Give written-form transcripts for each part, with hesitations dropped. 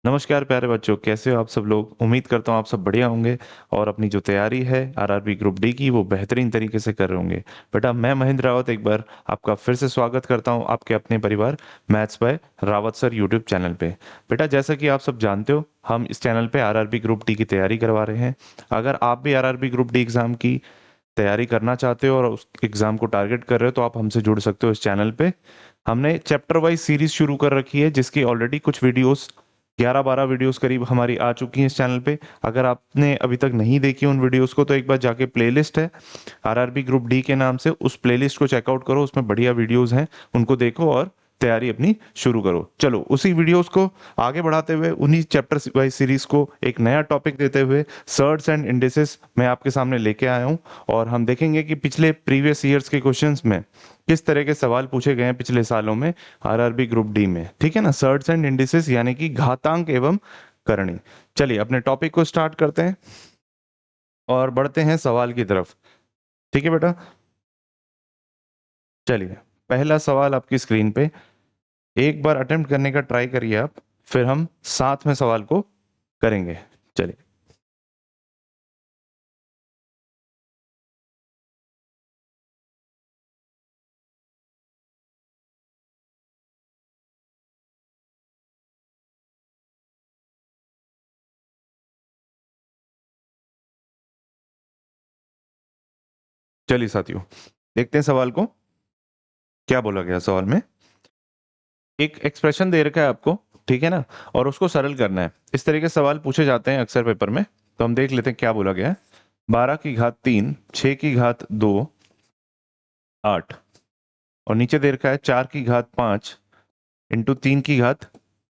नमस्कार प्यारे बच्चों, कैसे हो आप सब लोग। उम्मीद करता हूँ आप सब बढ़िया होंगे और अपनी जो तैयारी है आरआरबी ग्रुप डी की वो बेहतरीन तरीके से कर रहे होंगे। बेटा, मैं महेंद्र रावत एक बार आपका फिर से स्वागत करता हूँ आपके अपने परिवार maths by Rawat sir YouTube channel पे। बेटा, जैसा कि आप सब जानते हो, हम इस चैनल पे आरआरबी ग्रुप डी की तैयारी करवा रहे हैं। अगर आप भी आरआरबी ग्रुप डी एग्जाम की तैयारी करना चाहते हो और उस एग्जाम को टारगेट कर रहे हो तो आप हमसे जुड़ सकते हो इस चैनल पे। हमने चैप्टर वाइज सीरीज शुरू कर रखी है जिसकी ऑलरेडी कुछ वीडियोस 11-12 वीडियोस करीब हमारी आ चुकी हैं इस चैनल पे। अगर आपने अभी तक नहीं देखी उन वीडियोस को तो एक बार जाके प्लेलिस्ट है आरआरबी ग्रुप डी के नाम से, उस प्लेलिस्ट को चेकआउट करो, उसमें बढ़िया वीडियोस हैं, उनको देखो और तैयारी अपनी शुरू करो। चलो, उसी वीडियोस को आगे बढ़ाते हुए, उन्हीं चैप्टर वाइज सीरीज को एक नया टॉपिक देते हुए सर्ट्स एंड इंडिसेस मैं आपके सामने लेके आया हूं। और हम देखेंगे कि पिछले प्रीवियस ईयर्स के क्वेश्चंस में किस तरह के सवाल पूछे गए हैं पिछले सालों में आरआरबी ग्रुप डी में। ठीक है ना, सर्ट्स एंड इंडिसेस यानी कि घातांक एवं करणी। चलिए अपने टॉपिक को स्टार्ट करते हैं और बढ़ते हैं सवाल की तरफ। ठीक है बेटा, चलिए पहला सवाल आपकी स्क्रीन पे एक बार अटेम्प्ट करने का ट्राई करिए आप, फिर हम साथ में सवाल को करेंगे। चलिए, चलिए साथियों, देखते हैं सवाल को। क्या बोला गया सवाल में? एक एक्सप्रेशन दे रखा है आपको, ठीक है ना, और उसको सरल करना है। इस तरीके से सवाल पूछे जाते हैं अक्सर पेपर में। तो हम देख लेते हैं क्या बोला गया है। 12 की घात 3, 6 की घात 2, 8, और नीचे दे रखा है 4 की घात 5 इंटू 3 की घात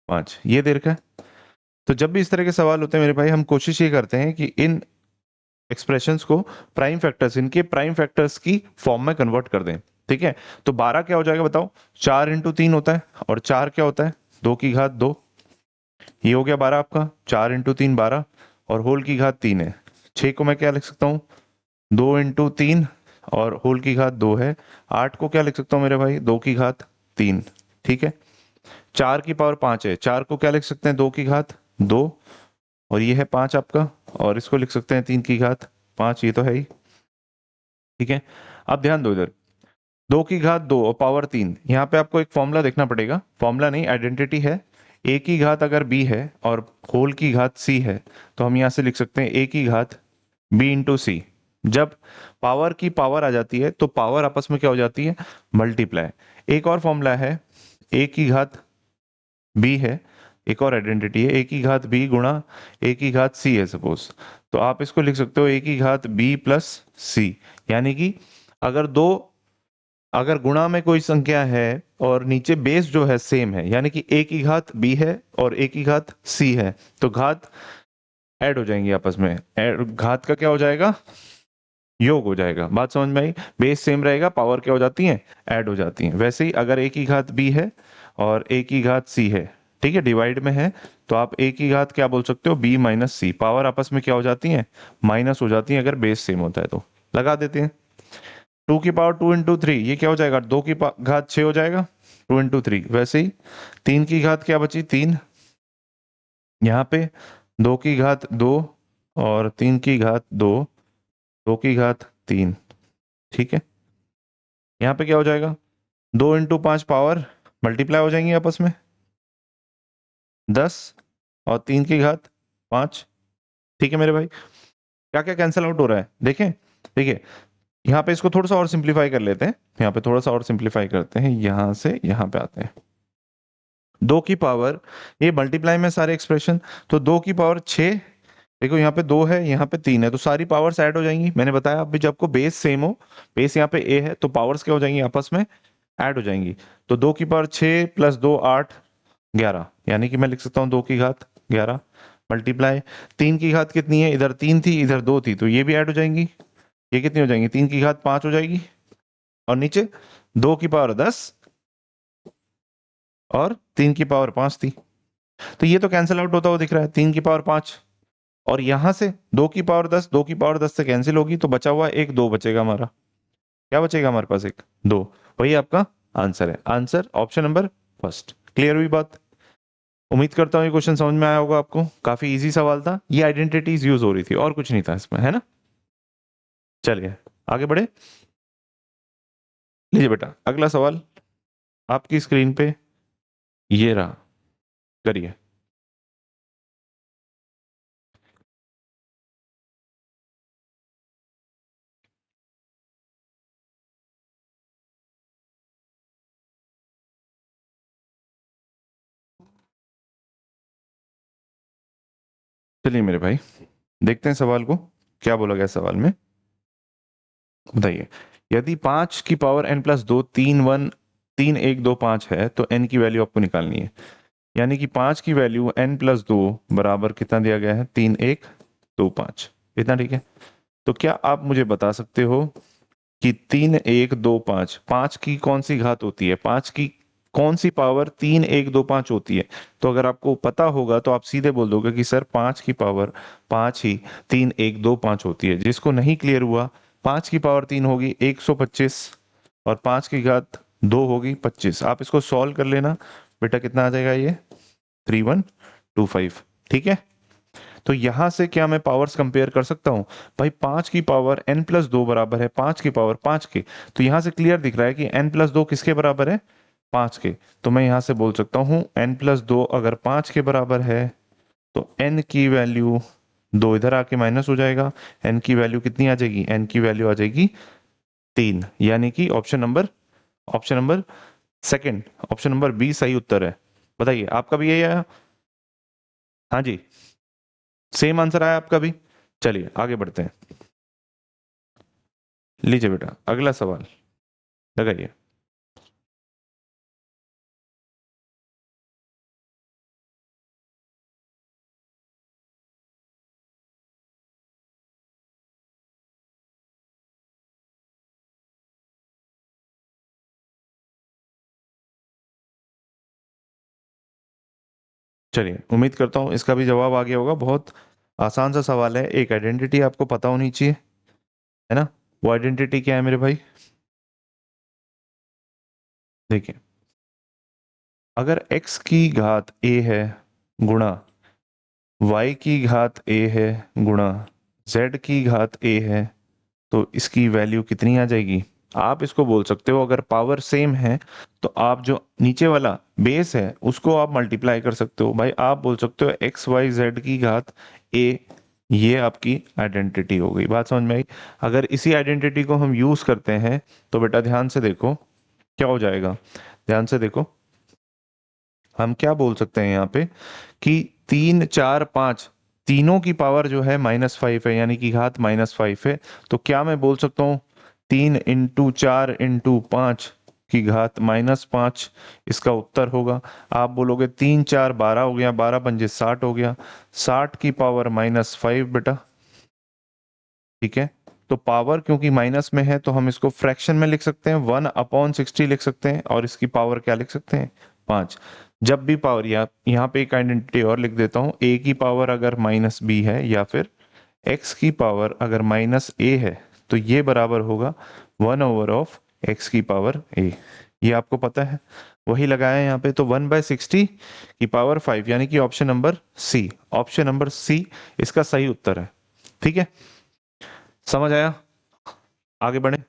5, ये दे रखा है। तो जब भी इस तरह के सवाल होते हैं मेरे भाई, हम कोशिश ये करते हैं कि इन एक्सप्रेशंस को प्राइम फैक्टर्स, इनके प्राइम फैक्टर्स की फॉर्म में कन्वर्ट कर दें। ठीक है, तो 12 क्या हो जाएगा बताओ? 4 इंटू 3 होता है, और 4 क्या होता है? 2 की घात 2। ये हो गया 12 आपका। 4 इंटू 3 12, और होल की घात 3 है। 6 को मैं क्या लिख सकता हूँ? 2 इंटू 3, और होल की घात 2 है। 8 को क्या लिख सकता हूँ मेरे भाई? 2 की घात 3। ठीक है, 4 की पावर 5 है। 4 को क्या लिख सकते हैं? 2 की घात 2, और ये है 5 आपका, और इसको लिख सकते हैं 3 की घात 5, ये तो है ही। ठीक है, अब ध्यान दो इधर। 2 की घात 2 और पावर 3, यहाँ पे आपको एक फॉर्मूला देखना पड़ेगा। फॉर्मूला नहीं, आइडेंटिटी है। ए की घात अगर बी है और होल की घात सी है, तो हम यहाँ से लिख सकते हैं A की घात B इंटू C। जब पावर की पावर आ जाती है तो पावर आपस में क्या हो जाती है? मल्टीप्लाई। एक और फॉर्मूला है, A की घात B है, एक और आइडेंटिटी है, A की घात B गुणा A की घात C है सपोज। तो आप इसको लिख सकते हो A की घात B प्लस C। यानी कि अगर दो, अगर गुणा में कोई संख्या है और नीचे बेस जो है सेम है, यानी कि A की घात B है और A की घात C है, तो घात ऐड हो जाएंगी आपस में। घात का क्या हो जाएगा? योग हो जाएगा। बात समझ में आई? बेस सेम रहेगा, पावर क्या हो जाती है? ऐड हो जाती है। वैसे ही अगर A की घात B है और A की घात C है, ठीक है, डिवाइड में है, तो आप A की घात क्या बोल सकते हो? B-C। पावर आपस में क्या हो जाती है? माइनस हो जाती है अगर बेस सेम होता है तो। लगा देते हैं। 2 की पावर 2 इंटू 3, ये क्या हो जाएगा? 2 की घात 6 हो जाएगा, 2 इंटू 3। वैसे ही 3 की घात क्या बची? 3। यहाँ पे 2 की घात 2 और 3 की घात 2, 2 की घात 3। ठीक है, यहाँ पे क्या हो जाएगा? 2 इंटू 5 पावर मल्टीप्लाई हो जाएंगी आपस में, 10, और 3 की घात 5। ठीक है मेरे भाई, क्या क्या कैंसिल आउट हो रहा है देखें। देखिए, यहाँ पे इसको थोड़ा सा और सिंप्लीफाई कर लेते हैं। यहाँ पे थोड़ा सा और सिंप्लीफाई करते हैं, यहाँ से यहाँ पे आते हैं। 2 की पावर, ये मल्टीप्लाई में सारे एक्सप्रेशन, तो 2 की पावर 6। देखो यहाँ पे 2 है, यहाँ पे 3 है, तो सारी पावर्स ऐड हो जाएंगी। मैंने बताया अभी, जब आपको बेस सेम हो, बेस यहाँ पे ए है, तो पावर्स क्या हो जाएंगी? आपस में ऐड हो जाएंगी। तो 2 की पावर 6 प्लस 2 8, 11, यानी कि मैं लिख सकता हूँ 2 की घात 11 मल्टीप्लाई 3 की घात कितनी है? इधर 3 थी, इधर 2 थी, तो ये भी ऐड हो जाएंगी। ये कितनी हो जाएंगी? 3 की घात 5 हो जाएगी, और नीचे 2 की पावर 10 और 3 की पावर 5 थी। तो ये तो कैंसिल आउट होता हुआ दिख रहा है, 3 की पावर 5। और यहां से 2 की पावर 10, 2 की पावर 10 से कैंसिल होगी, तो बचा हुआ एक 2 बचेगा हमारा। क्या बचेगा हमारे पास? एक 2। वही आपका आंसर है। Answer option number first. Clear हुई बात? उम्मीद करता हूँ ये क्वेश्चन समझ में आया होगा आपको। काफी इजी सवाल था, ये आइडेंटिटीज यूज हो रही थी और कुछ नहीं था इसमें, है ना। चलिए आगे बढ़े। लीजिए बेटा अगला सवाल आपकी स्क्रीन पे ये रहा, करिए। चलिए मेरे भाई देखते हैं सवाल को, क्या बोला गया सवाल में। बताइए, यदि 5 की पावर n+2 3 1 2 5 है तो n की वैल्यू आपको निकालनी है। यानी कि 5 की वैल्यू n+2 बराबर कितना दिया गया है, 3 1 2 5, इतना ठीक है। तो क्या आप मुझे बता सकते हो कि 3 1 2 5 पांच की कौन सी घात होती है, पांच की कौन सी पावर 3 1 2 5 होती है। तो अगर आपको पता होगा तो आप सीधे बोल दोगे कि सर 5 की पावर 5 ही 3 1 2 5 होती है। जिसको नहीं क्लियर हुआ, 5 की पावर 3 होगी 125 और 5 की घात 2 होगी 25। आप इसको सॉल्व कर लेना बेटा, कितना आ जाएगा ये 3125। ठीक है। तो यहां से क्या मैं पावर्स कंपेयर कर सकता हूं भाई, 5 की पावर n+2 बराबर है 5 की पावर 5 के। तो यहां से क्लियर दिख रहा है कि n+2 किसके बराबर है, 5 के। तो मैं यहां से बोल सकता हूं n+2 अगर 5 के बराबर है तो n की वैल्यू 2 इधर आके माइनस हो जाएगा, n की वैल्यू कितनी आ जाएगी, n की वैल्यू आ जाएगी 3। यानी कि option number second, option number B सही उत्तर है। बताइए आपका भी यही आया। हाँ जी, सेम आंसर आया आपका भी। चलिए आगे बढ़ते हैं। लीजिए बेटा अगला सवाल लगाइए। चलिए उम्मीद करता हूँ इसका भी जवाब आ गया होगा। बहुत आसान सा सवाल है, एक आइडेंटिटी आपको पता होनी चाहिए, है ना। वो आइडेंटिटी क्या है मेरे भाई, देखिए, अगर x की घात a है गुणा y की घात a है गुणा z की घात a है तो इसकी वैल्यू कितनी आ जाएगी। आप इसको बोल सकते हो, अगर पावर सेम है तो आप जो नीचे वाला बेस है उसको आप मल्टीप्लाई कर सकते हो। भाई आप बोल सकते हो एक्स वाई जेड की घात ए, ये आपकी आइडेंटिटी हो गई। बात समझ में आई। अगर इसी आइडेंटिटी को हम यूज करते हैं तो बेटा ध्यान से देखो क्या हो जाएगा, ध्यान से देखो। हम क्या बोल सकते हैं यहाँ पे कि 3 4 5 तीनों की पावर जो है -5 है, यानी कि घात -5 है। तो क्या मैं बोल सकता हूँ 3 × 4 × 5 की घात -5 इसका उत्तर होगा। आप बोलोगे 3 4 12 हो गया, 12 5 60 हो गया, 60 की पावर -5 बेटा। ठीक है। तो पावर क्योंकि माइनस में है तो हम इसको फ्रैक्शन में लिख सकते हैं, 1/60 लिख सकते हैं, और इसकी पावर क्या लिख सकते हैं, 5। जब भी पावर, यहाँ पे एक आइडेंटिटी और लिख देता हूँ, a की पावर अगर -b है या फिर x की पावर अगर -a है तो ये बराबर होगा 1/ऑफ x की पावर a। ये आपको पता है, वही लगाया है यहाँ पे। तो 1/60 की पावर 5 यानी कि option number C, option number C इसका सही उत्तर है। ठीक है, समझ आया। आगे बढ़े,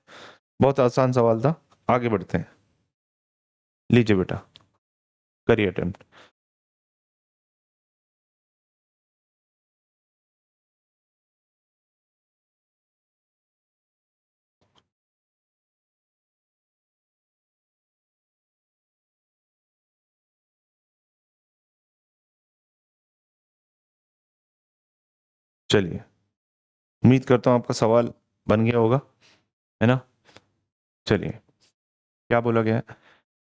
बहुत आसान सवाल था, आगे बढ़ते हैं। लीजिए बेटा करिए अटेम्प्ट। चलिए उम्मीद करता हूँ आपका सवाल बन गया होगा, है ना। चलिए क्या बोला गया है,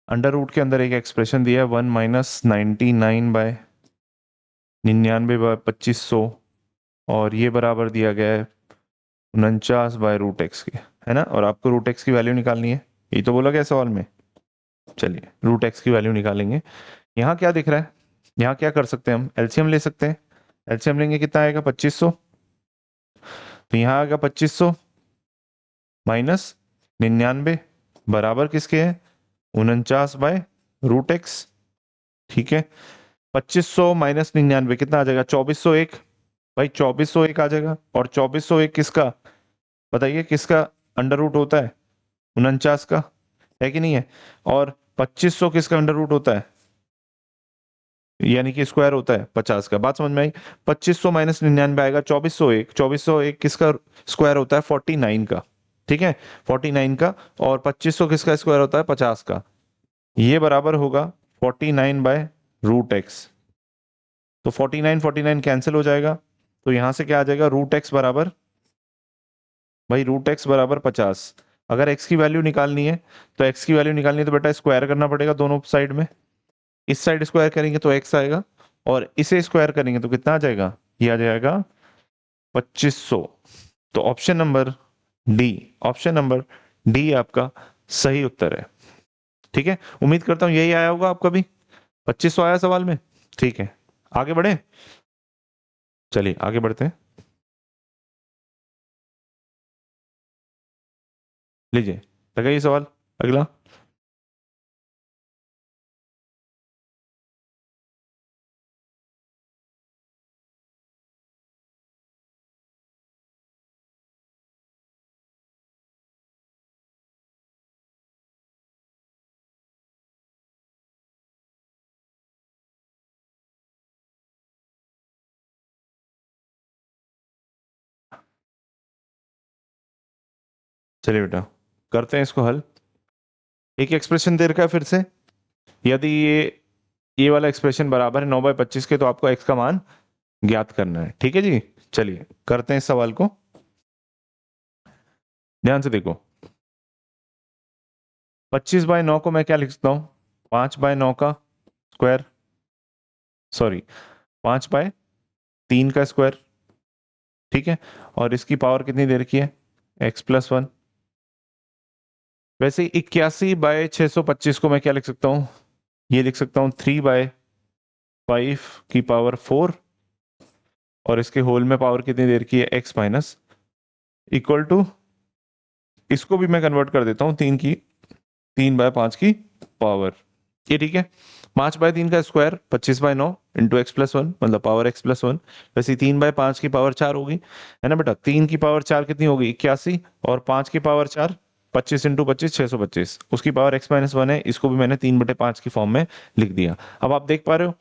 अंडर रूट के अंदर एक एक्सप्रेशन दिया है 1 - 99/99/2500 और ये बराबर दिया गया है 49/√x के, है ना। और आपको रूट एक्स की वैल्यू निकालनी है, यही तो बोला गया सवाल में। चलिए रूट एक्स की वैल्यू निकालेंगे। यहाँ क्या दिख रहा है, यहाँ क्या कर सकते हैं, हम एलसीएम ले सकते हैं। एलसीएम लेंगे कितना आएगा, 2500। तो यहाँ आएगा 2500 -99 बराबर किसके है, 49/√x। ठीक है, 2500 माइनस 99 कितना आ जाएगा? 2401। भाई 2401 आ जाएगा। और 2401 किसका, बताइए किसका अंडर रूट होता है? 49 का, है कि नहीं है? और 2500 किसका अंडर रूट होता है, यानी कि स्क्वायर होता है 50 का। बात समझ में आई? 2500 माइनस 99 आएगा 2401। 2401 किसका स्क्वायर होता है? 49 का। ठीक है, 49 का। और 2500 किसका स्क्वायर होता है? 50 का। ये बराबर होगा 49 बाय रूट एक्स। तो 49 49 कैंसिल हो जाएगा। तो यहां से क्या आ जाएगा? रूट एक्स बराबर, भाई रूट एक्स बराबर 50। अगर एक्स की वैल्यू निकालनी है, तो एक्स की वैल्यू निकालनी है तो बेटा स्क्वायर करना पड़ेगा दोनों साइड में। इस साइड स्क्वायर करेंगे तो एक्स आएगा, और इसे स्क्वायर करेंगे तो कितना आ जाएगा? ये आ जाएगा 2500। तो option number D, option number D आपका सही उत्तर है। ठीक है, उम्मीद करता हूं यही आया होगा आपका भी। 2500 आया सवाल में। ठीक है, आगे बढ़े। चलिए आगे बढ़ते हैं। लीजिए, लगाइए सवाल अगला। चलिए बेटा, करते हैं इसको हल। एक एक्सप्रेशन दे रखा है फिर से। यदि ये वाला एक्सप्रेशन बराबर है 9/25 के, तो आपको एक्स का मान ज्ञात करना है। ठीक है जी, चलिए करते हैं इस सवाल को। ध्यान से देखो, 25/9 को मैं क्या लिख सकता हूं? 5/9 का स्क्वायर, सॉरी 5/3 का स्क्वायर। ठीक है, और इसकी पावर कितनी दे रखी है? x+1। वैसे 81/625 को मैं क्या लिख सकता हूं? ये लिख सकता हूं 3/5 की पावर 4। और इसके होल में पावर कितनी दे रखी है? x माइनस, इक्वल टू, इसको भी मैं कन्वर्ट कर देता हूं 3/5 की पावर। ये ठीक है। 5/3 का स्क्वायर 25/9 इंटू x+1, मतलब पावर x+1। वैसे 3/5 की पावर 4 होगी, है ना बेटा? 3 की पावर 4 कितनी होगी? 81। और 5 की पावर 4, 25 इंटू 25 625। उसकी पावर x-1 है, इसको भी मैंने 3/5 की फॉर्म में लिख दिया। अब आप देख पा रहे हो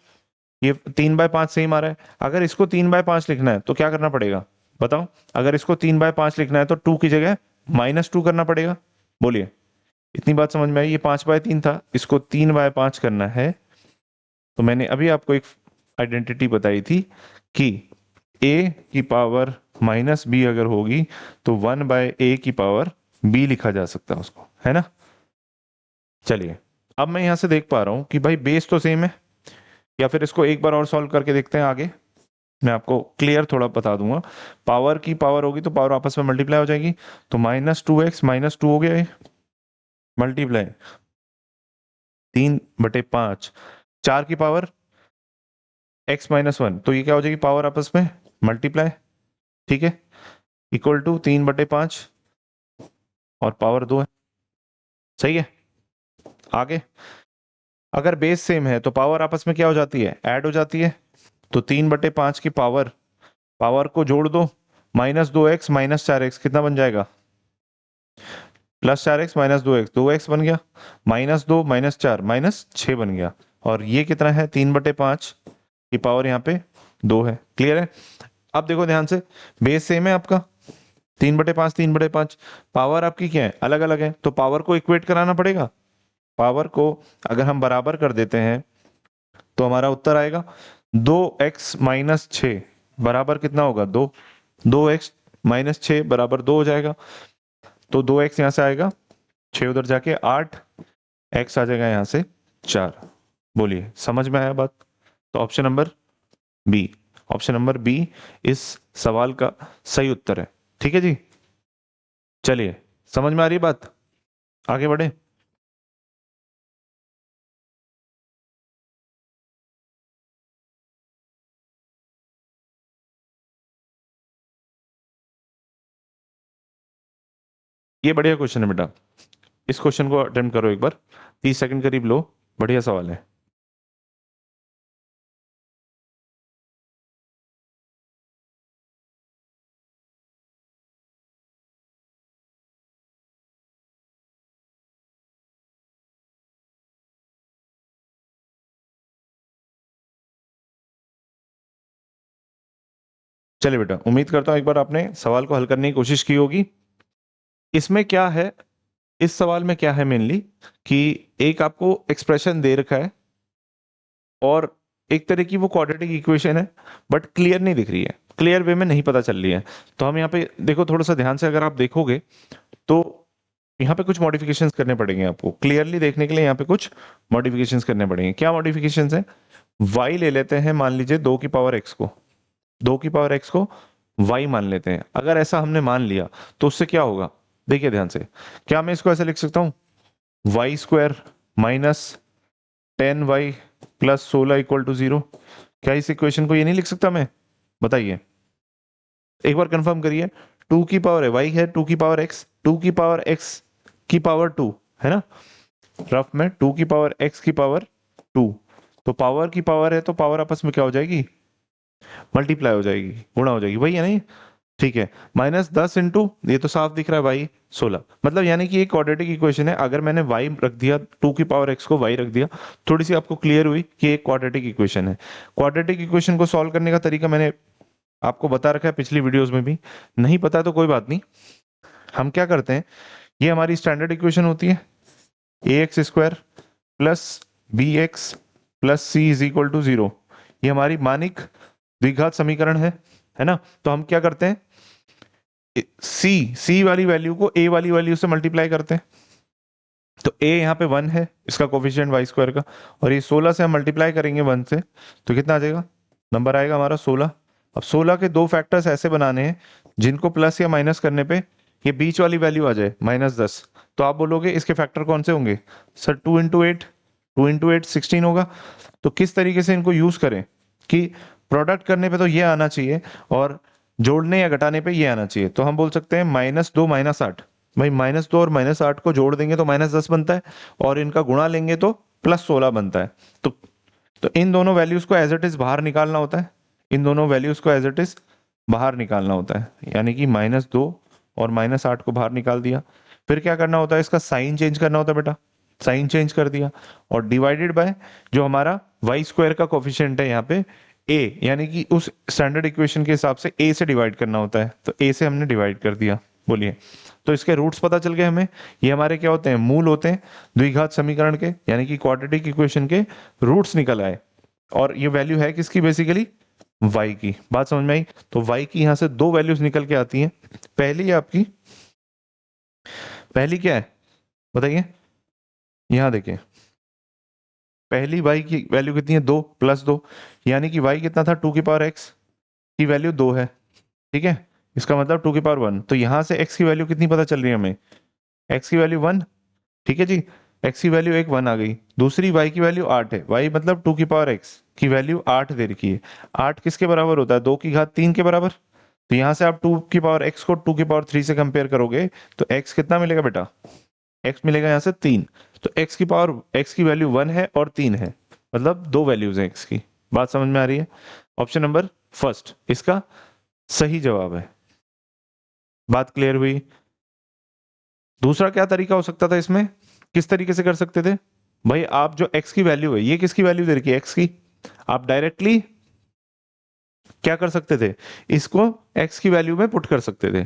ये 3/5 सेम आ रहा है। अगर इसको 3/5 लिखना है तो क्या करना पड़ेगा, बताओ? अगर इसको 3/5 लिखना है तो 2 की जगह -2 करना पड़ेगा। बोलिए, इतनी बात समझ में आई? ये 5/3 था, इसको 3/5 करना है। तो मैंने अभी आपको एक आइडेंटिटी बताई थी कि a की पावर -b अगर होगी तो 1/a की पावर b लिखा जा सकता है उसको, है ना? चलिए, अब मैं यहां से देख पा रहा हूं कि भाई बेस तो सेम है। या फिर इसको एक बार और सॉल्व करके देखते हैं आगे, मैं आपको क्लियर थोड़ा बता दूंगा। पावर की पावर होगी तो पावर आपस में मल्टीप्लाई हो जाएगी। तो -2x -2 हो गया ये, मल्टीप्लाई 3/5, 4 की पावर x-1, तो ये क्या हो जाएगी? पावर आपस में मल्टीप्लाई। ठीक है, इक्वल टू 3/5 और पावर 2 है। सही है। आगे, अगर बेस सेम है तो पावर आपस में क्या हो जाती है? ऐड हो जाती है। तो 3/5 की पावर, पावर को जोड़ दो, -2x -4x कितना बन जाएगा? +4x -2x, 2x बन गया। -2 -4 -6 बन गया। और ये कितना है? 3/5 की पावर यहाँ पे 2 है। क्लियर है? अब देखो ध्यान से, बेस सेम है आपका 3/5 3/5, पावर आपकी क्या है? अलग अलग है, तो पावर को इक्वेट कराना पड़ेगा। पावर को अगर हम बराबर कर देते हैं तो हमारा उत्तर आएगा 2x-6 बराबर कितना होगा? 2। 2x-6 बराबर 2 हो जाएगा। तो 2x यहां से आएगा, 6 उधर जाके 8, x आ जाएगा यहां से 4। बोलिए, समझ में आया बात? तो option number B, option number B इस सवाल का सही उत्तर है। ठीक है जी, चलिए, समझ में आ रही है बात? आगे बढ़े। ये बढ़िया क्वेश्चन है बेटा, इस क्वेश्चन को अटेम्प्ट करो एक बार। 30 सेकंड करीब लो, बढ़िया सवाल है। चलिए बेटा, उम्मीद करता हूं एक बार आपने सवाल को हल करने की कोशिश की होगी। इसमें क्या है, इस सवाल में क्या है मेनली कि एक आपको एक्सप्रेशन दे रखा है और एक तरह की वो क्वाड्रेटिक इक्वेशन है, बट क्लियर नहीं दिख रही है, क्लियर वे में नहीं पता चल रही है। तो हम यहाँ पे देखो, थोड़ा सा ध्यान से अगर आप देखोगे तो यहाँ पे कुछ मॉडिफिकेशंस करने पड़ेंगे आपको क्लियरली देखने के लिए। यहाँ पे कुछ मॉडिफिकेशंस करने पड़ेंगे। क्या मॉडिफिकेशंस है? y ले लेते हैं, मान लीजिए 2 की पावर x को, 2 की पावर x को y मान लेते हैं। अगर ऐसा हमने मान लिया तो उससे क्या होगा, देखिए ध्यान से। क्या मैं इसको ऐसे लिख सकता हूँ, Y square minus 10y plus 16 equal to 0? क्या इस इक्वेशन को ये नहीं लिख सकता मैं? बताइए, एक बार कंफर्म करिए। 2 की पावर है, y है 2 की पावर x, 2 की पावर x की पावर 2 है ना, रफ में 2 की पावर x की पावर 2। तो पावर की पावर है तो पावर आपस में क्या हो जाएगी, मल्टीप्लाई हो जाएगी, गुणा हो जाएगी, वही है नहीं? ठीक है, माइनस 10 इंटू, ये तो साफ दिख रहा है भाई, 16। मतलब यानी कि एक क्वाड्रेटिक इक्वेशन है। अगर मैंने y रख दिया, 2 की पावर x को y रख दिया, थोड़ी सी आपको क्लियर हुई कि एक क्वाड्रेटिक इक्वेशन है। क्वाड्रेटिक इक्वेशन को सॉल्व करने का तरीका मैंने आपको बता रखा है पिछली वीडियोस में भी, नहीं पता तो कोई बात नहीं। हम क्या करते हैं, ये हमारी स्टैंडर्ड इक्वेशन होती है, A X square plus B X plus C is equal to 0। ये हमारी मानिक द्विघात समीकरण है ना। तो हम क्या करते हैं, सी वाली वैल्यू को ए वाली वैल्यू से मल्टीप्लाई करते हैं। तो ए यहाँ पे 1 है, इसका कोफिशिएंट वाई स्क्वायर का, और ये 16 से हम मल्टीप्लाई करेंगे 1 से, तो कितना आ जाएगा, नंबर आएगा हमारा 16। अब 16 के दो फैक्टर्स ऐसे बनाने हैं जिनको प्लस या माइनस करने पे ये बीच वाली वैल्यू आ जाए -10। तो आप बोलोगे इसके फैक्टर कौन से होंगे सर? 2 इंटू 8, 2 इंटू 8 16 होगा। तो किस तरीके से इनको यूज करें कि प्रोडक्ट करने पे तो ये आना चाहिए और जोड़ने या घटाने पे ये आना चाहिए। तो हम बोल सकते हैं -2 -8। भाई -2 और -8 को जोड़ देंगे तो -10 बनता है, और इनका गुणा लेंगे तो +16 बनता है। तो इन दोनों वैल्यूज को एज इट इज बाहर निकालना होता है, इन दोनों वैल्यूज को एज इट इज बाहर निकालना होता है। यानी कि -2 और -8 को बाहर निकाल दिया। फिर क्या करना होता है, इसका साइन चेंज करना होता है बेटा, साइन चेंज कर दिया, और डिवाइडेड बाय जो हमारा वाई स्क्वायर का कोफिशिएंट है यहाँ पे ए, यानी कि उस स्टैंडर्ड इक्वेशन के हिसाब से ए से डिवाइड करना होता है। तो ए से हमने डिवाइड कर दिया। बोलिए, तो इसके रूट्स पता चल गए हमें। ये हमारे क्या होते हैं, मूल होते हैं द्विघात समीकरण के, यानी कि क्वाड्रेटिक इक्वेशन के रूट्स निकल आए। और ये वैल्यू है किसकी, बेसिकली y की। बात समझ में आई? तो y की यहां से दो वैल्यूज निकल के आती हैं। पहली आपकी, पहली क्या है बताइए, यहां देखिए, पहली y की वैल्यू कितनी है, 2 + 2, यानी कि y कितना था, 2 की पावर x की वैल्यू 2 है, ठीक है। इसका मतलब 2 की पावर 1। तो यहां से x की वैल्यू कितनी पता चल रही है हमें, x की वैल्यू 1, ठीक है जी। x की वैल्यू एक 1 आ गई। दूसरी y की वैल्यू 8 है, y मतलब 2 की पावर x की वैल्यू 8 दे रखी है। 8 किसके बराबर होता है, 2 की घात 3 के बराबर। तो यहां से आप 2 की पावर x को 2 की पावर 3 से कंपेयर करोगे तो x कितना मिलेगा बेटा, x मिलेगा यहाँ से 3। तो x की वैल्यू 1 है और 3 है, मतलब दो वैल्यूज हैं x की। बात समझ में आ रही है? ऑप्शन नंबर फर्स्ट इसका सही जवाब है। बात क्लियर हुई? दूसरा क्या तरीका हो सकता था इसमें, किस तरीके से कर सकते थे भाई, आप जो x की वैल्यू है, ये किसकी वैल्यू दे रखी है, x की, आप डायरेक्टली क्या कर सकते थे, इसको x की वैल्यू में पुट कर सकते थे।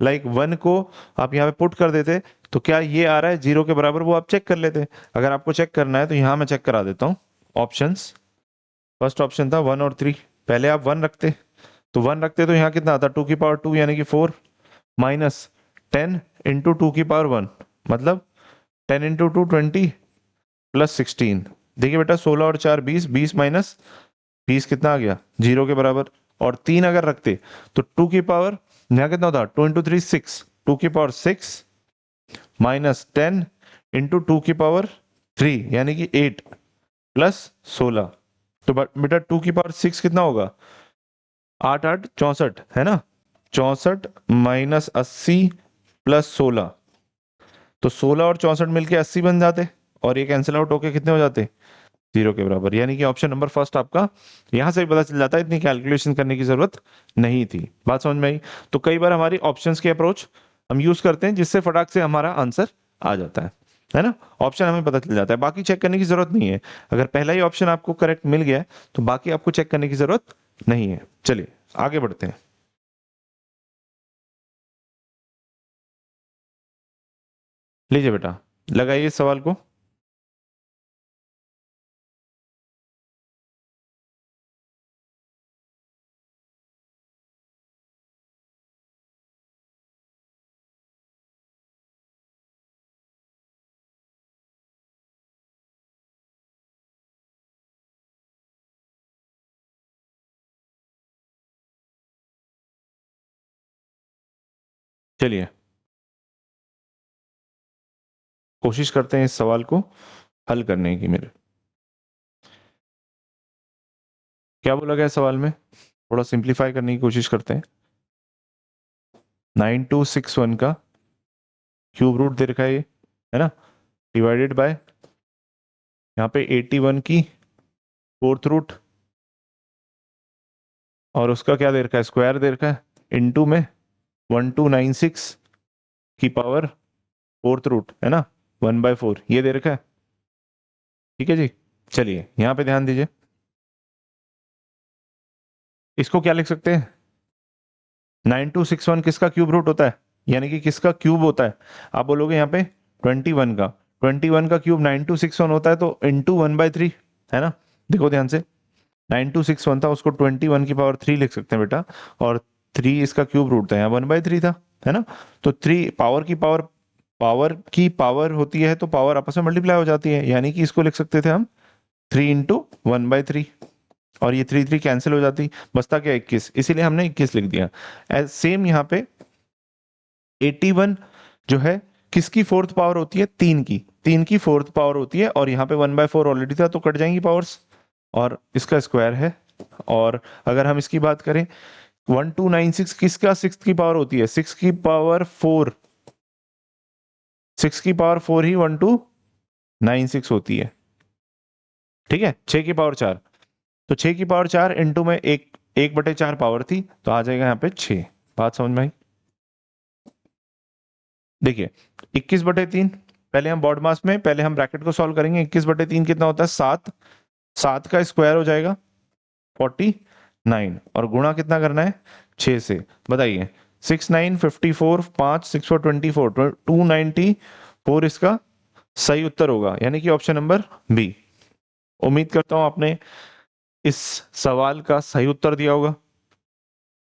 लाइक 1 को आप यहाँ पे पुट कर देते, तो क्या ये आ रहा है 0 के बराबर, वो आप चेक कर लेते। अगर आपको चेक करना है तो यहाँ मैं चेक करा देता हूँ ऑप्शंस। फर्स्ट ऑप्शन था 1 और 3, पहले आप 1 रखते, तो 1 रखते तो यहाँ कितना आता, 2 की पावर 2 यानी कि 4, माइनस 10 इंटू 2 की पावर 1, मतलब 10 इंटू 2 20 प्लस 16। देखिए बेटा, 16 और 4 20, 20 माइनस 20 कितना आ गया, 0 के बराबर। और 3 अगर रखते तो 2 की पावर यहाँ कितना होता, 2 इंटू 3 6, 2 की पावर 6 माइनस 10 इंटू 2 की पावर 3 यानी कि 8 प्लस 16। तो बेटा 2 की पावर 6 कितना होगा, 8 8 64 है ना, 64 माइनस 80 प्लस 16, तो 16 और 64 मिलके 80 बन जाते, और ये कैंसिल आउट होके कितने हो जाते, 0 के बराबर। यानी कि ऑप्शन नंबर फर्स्ट आपका यहां से भी पता चल जाता है, इतनी कैलकुलेशन करने की जरूरत नहीं थी। बात समझ में आई? तो कई बार हमारी ऑप्शंस की अप्रोच हम यूज करते हैं जिससे फटाक से हमारा आंसर आ जाता है ना, ऑप्शन हमें पता चल जाता है, बाकी चेक करने की जरूरत नहीं है। अगर पहला ही ऑप्शन आपको करेक्ट मिल गया है तो बाकी आपको चेक करने की जरूरत नहीं है। चलिए आगे बढ़ते हैं। लीजिए बेटा, लगाइए इस सवाल को। चलिए कोशिश करते हैं इस सवाल को हल करने की। मेरे क्या बोला गया सवाल में, थोड़ा सिंप्लीफाई करने की कोशिश करते हैं। 9261 का क्यूब रूट दे रखा है ये, है ना, डिवाइडेड बाय यहाँ पे 81 की फोर्थ रूट, और उसका क्या दे रखा है, स्क्वायर दे रखा है, इनटू में 1296 की पावर फोर्थ रूट, है ना, 1/4 ये दे रखा है। ठीक है जी। चलिए यहाँ पे ध्यान दीजिए, इसको क्या लिख सकते हैं, 9261 किसका क्यूब रूट होता है, यानी कि किसका क्यूब होता है। आप बोलोगे यहाँ पे 21 का, 21 का क्यूब 9261 होता है, तो इंटू 1/3, है ना। देखो ध्यान से, 9261 था, उसको 21 की पावर 3 लिख सकते हैं बेटा, और 3 इसका क्यूब रूट था, यहाँ 1/3 था, है ना। तो 3 पावर होती है तो पावर आपस में मल्टीप्लाई हो जाती है, यानी कि इसको लिख सकते थे हम 3 × 1/3, और ये 3 3 कैंसिल हो जाती, बचता क्या 21, इसीलिए हमने 21 लिख दिया। सेम यहाँ पे 81 जो है किसकी फोर्थ पावर होती है, 3 की फोर्थ पावर होती है, और यहाँ पे 1/4 ऑलरेडी था तो कट जाएंगी पावर्स, और इसका स्क्वायर है। और अगर हम इसकी बात करें, 1296 किसका सिक्स की पावर होती है, 6 की पावर 4 ही 1296 होती है। ठीक है, 6 की पावर 4, तो 6 की पावर 4 इंटू में 1/4 पावर थी, तो आ जाएगा यहाँ पे 6। बात समझ में आई। देखिए 21/3, पहले हम बॉड मास में, पहले हम ब्रैकेट को सॉल्व करेंगे। 21/3 कितना होता है, 7, 7 का स्क्वायर हो जाएगा 49, और गुणा कितना करना है, 6 से। बताइए, 6 9 54, 5 6 4 24, 294 इसका सही उत्तर होगा, यानी कि ऑप्शन नंबर बी। उम्मीद करता हूं आपने इस सवाल का सही उत्तर दिया होगा।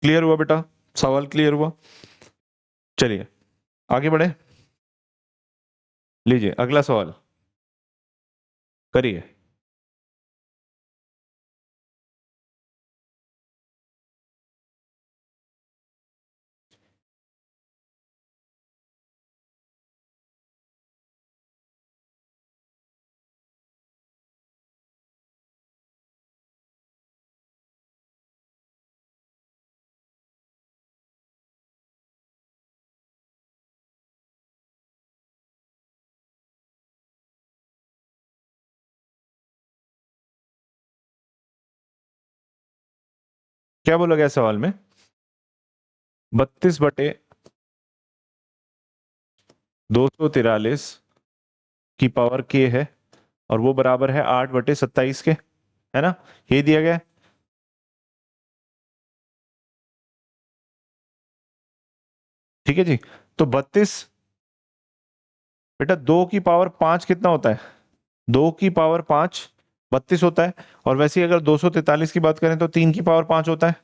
क्लियर हुआ बेटा, सवाल क्लियर हुआ। चलिए आगे बढ़े, लीजिए अगला सवाल करिए। क्या बोला गया सवाल में, 32/243 की पावर के है, और वो बराबर है 8/27 के, है ना, ये दिया गया है। ठीक है जी। तो 32, बेटा 2 की पावर 5 कितना होता है, 2 की पावर 5 32 होता है, और वैसे ही अगर 243 की बात करें तो 3 की पावर 5 होता है।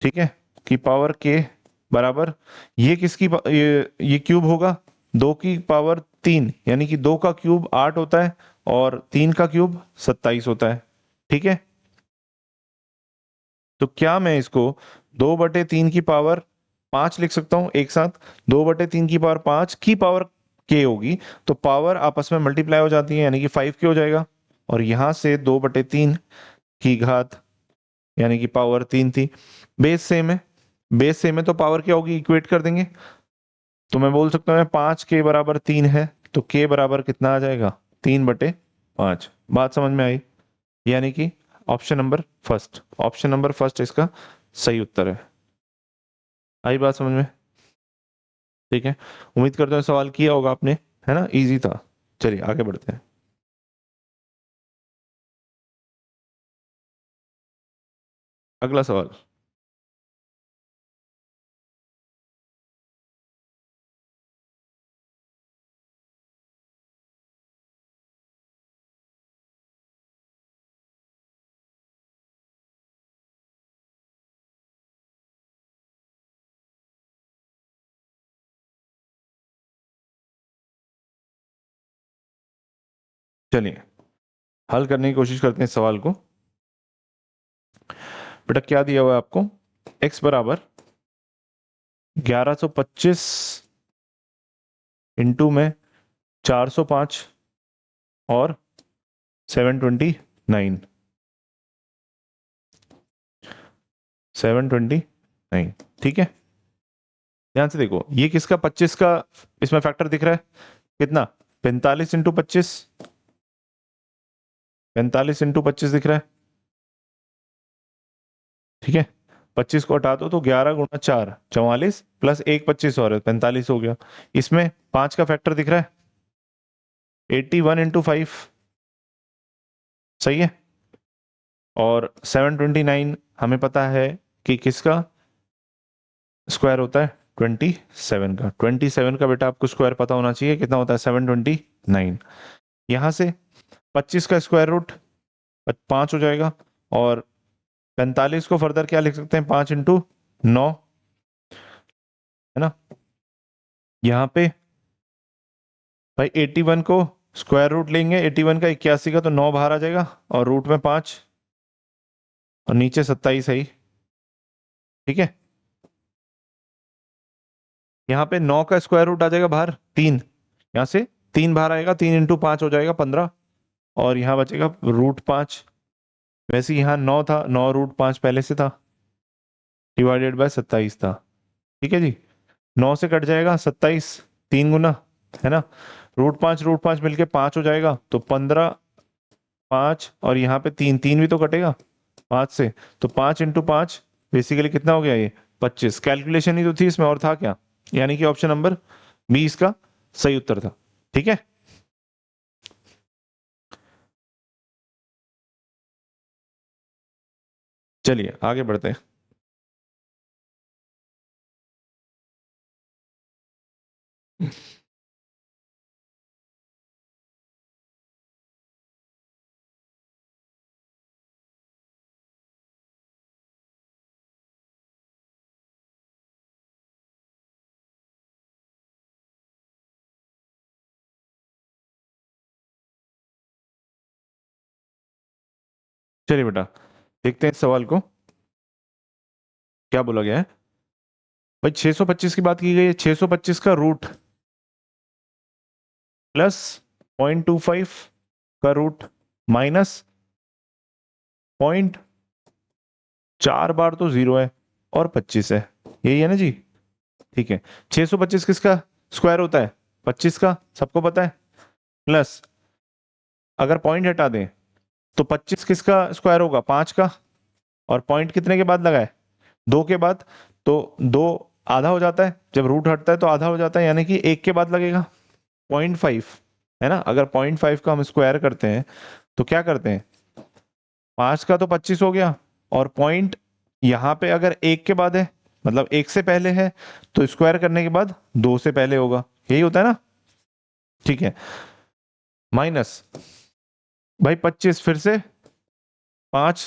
ठीक है, की पावर के बराबर, ये ये क्यूब होगा, 2 की पावर 3, यानी कि 2 का क्यूब 8 होता है, और 3 का क्यूब 27 होता है। ठीक है, तो क्या मैं इसको 2/3 की पावर 5 लिख सकता हूं एक साथ, 2/3 की पावर 5 की पावर के होगी, तो पावर आपस में मल्टीप्लाई हो जाती है, यानी कि 5 के हो जाएगा, और यहां से 2/3 की घात, यानी कि पावर 3 थी। बेस सेम है, बेस सेम है तो पावर क्या होगी, इक्वेट कर देंगे, तो मैं बोल सकता हूँ 5 के बराबर 3 है, तो के बराबर कितना आ जाएगा, 3/5। बात समझ में आई, यानी कि ऑप्शन नंबर फर्स्ट इसका सही उत्तर है। आई बात समझ में। ठीक है, उम्मीद करता हूँ सवाल किया होगा आपने, है ना, इजी था। चलिए आगे बढ़ते हैं। अगला सवाल, चलिए हल करने की कोशिश करते हैं इस सवाल को। बेटा क्या दिया हुआ है आपको, x बराबर 1125 इंटू में 405 और 729 729, ठीक है। ध्यान से देखो, ये किसका 25 का इसमें फैक्टर दिख रहा है कितना, 45 इंटू 25, 45 इंटू 25 दिख रहा है, ठीक है। 25 को हटा दो तो 11 गुणा 4 44 प्लस एक 25 और 45 हो गया। इसमें 5 का फैक्टर दिख रहा है 81 इंटू 5, सही है। और 729 हमें पता है कि किसका स्क्वायर होता है, 27 का। 27 का बेटा आपको स्क्वायर पता होना चाहिए कितना होता है, 729। यहां से 25 का स्क्वायर रूट 5 हो जाएगा, और 45 को फर्दर क्या लिख सकते हैं, 5 इंटू 9, है ना। यहाँ पे भाई 81 को स्क्वायर रूट लेंगे, 81 का 81 का तो 9 बाहर आ जाएगा, और रूट में 5 और नीचे 27 है ही, ठीक है। यहाँ पे 9 का स्क्वायर रूट आ जाएगा बाहर 3, यहाँ से 3 बाहर आएगा, 3 इंटू 5 हो जाएगा 15, और यहाँ बचेगा रूट 5। वैसे यहाँ 9 था, 9 रूट 5 पहले से था, डिवाइडेड बाय 27 था, ठीक है जी। 9 से कट जाएगा 27, 3 गुना, है ना। रूट 5 मिलके 5 हो जाएगा, तो 15, 5 और यहाँ पे 3, 3 भी तो कटेगा 5 से, तो 5 इंटू 5 बेसिकली कितना हो गया, ये 25। कैलकुलेशन ही तो थी इसमें, और था क्या, यानी कि ऑप्शन नंबर बी इसका सही उत्तर था, ठीक है। चलिए आगे बढ़ते हैं। चलिए बेटा देखते हैं इस सवाल को, क्या बोला गया है। भाई 625 की बात की गई है, 625 का रूट प्लस 0.25 का रूट माइनस 0.4 बार तो 0 है और 25 है, यही है ना जी, ठीक है। 625 किसका स्क्वायर होता है, 25 का, सबको पता है। प्लस अगर पॉइंट हटा दें तो 25 किसका स्क्वायर होगा, 5 का, और पॉइंट कितने के बाद लगा है, 2 के बाद, तो 2 आधा हो जाता है, जब रूट हटता है तो आधा हो जाता है, यानी कि 1 के बाद लगेगा 0.5, है ना। अगर 0.5 का हम स्क्वायर करते हैं तो क्या करते हैं, 5 का तो 25 हो गया, और पॉइंट यहाँ पे अगर 1 के बाद है, मतलब 1 से पहले है, तो स्क्वायर करने के बाद 2 से पहले होगा, यही होता है ना, ठीक है। माइनस भाई 25 फिर से 5,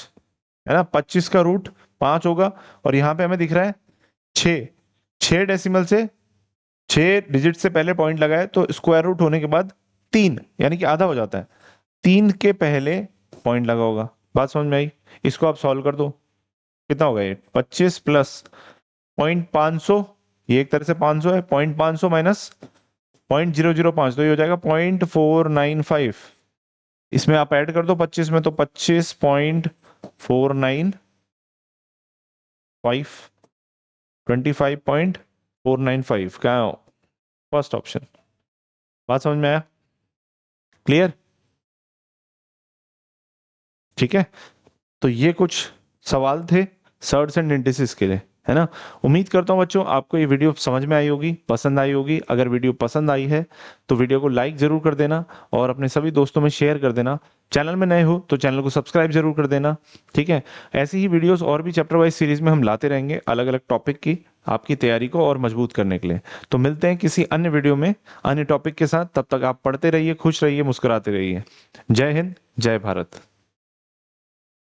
है ना, 25 का रूट 5 होगा, और यहाँ पे हमें दिख रहा है 6, 6 डेसिमल से 6 डिजिट से पहले पॉइंट लगाए तो स्क्वायर रूट होने के बाद 3, यानी कि आधा हो जाता है, 3 के पहले पॉइंट लगा होगा। बात समझ में आई, इसको आप सॉल्व कर दो, कितना होगा ये, 25 प्लस 0.500, ये एक तरह से 500 है, 0.500 माइनस 0.005, तो ये हो जाएगा 0.495। इसमें आप ऐड कर दो 25 में, तो 25.495, 25.495 क्या है, फर्स्ट ऑप्शन। बात समझ में आया, क्लियर, ठीक है। तो ये कुछ सवाल थे सर्ट्स एंड इंडिसेस के लिए, है ना। उम्मीद करता हूँ बच्चों आपको ये वीडियो समझ में आई होगी, पसंद आई होगी। अगर वीडियो पसंद आई है तो वीडियो को लाइक जरूर कर देना, और अपने सभी दोस्तों में शेयर कर देना। चैनल में नए हो तो चैनल को सब्सक्राइब जरूर कर देना, ठीक है। ऐसी ही वीडियोस और भी चैप्टर वाइज सीरीज में हम लाते रहेंगे, अलग अलग टॉपिक की, आपकी तैयारी को और मजबूत करने के लिए। तो मिलते हैं किसी अन्य वीडियो में अन्य टॉपिक के साथ, तब तक आप पढ़ते रहिए, खुश रहिए, मुस्कुराते रहिए। जय हिंद, जय भारत।